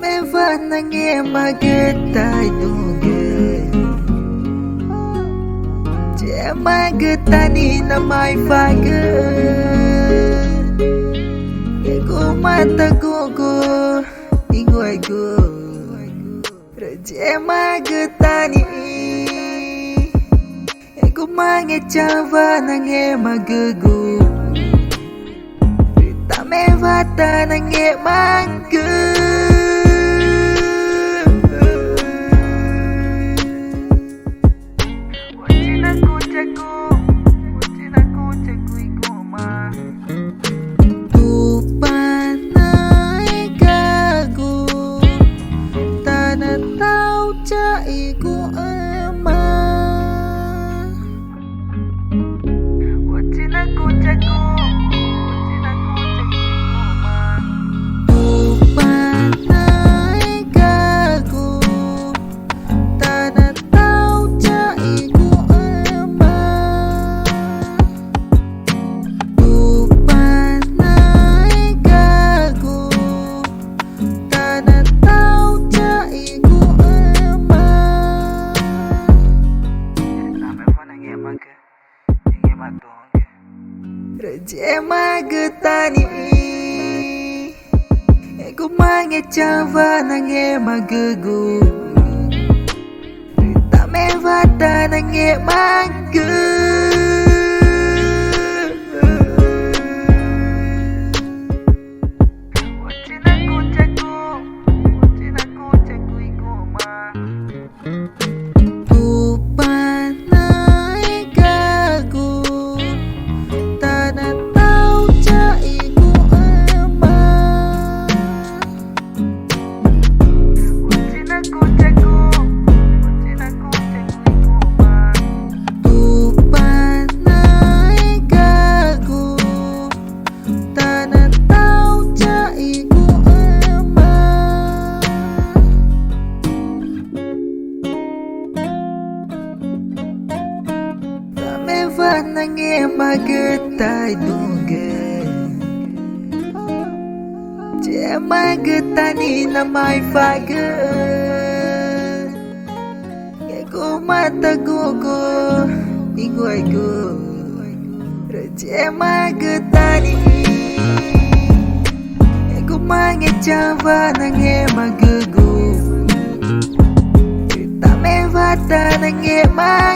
Tameva nange magetai duge Je magetani na mai fage Ego mata gogo Ingo ego Je magetani Ego mange chava nange magegu Tameva nange magegu Je magetani Ego mange chava nange magegu Tameva nange magegu Nange magetai duge Je magetani na mai fage Ego mata gogo Ingo ego Je magetani Ego mange chava nange magegu Tameva nange magegu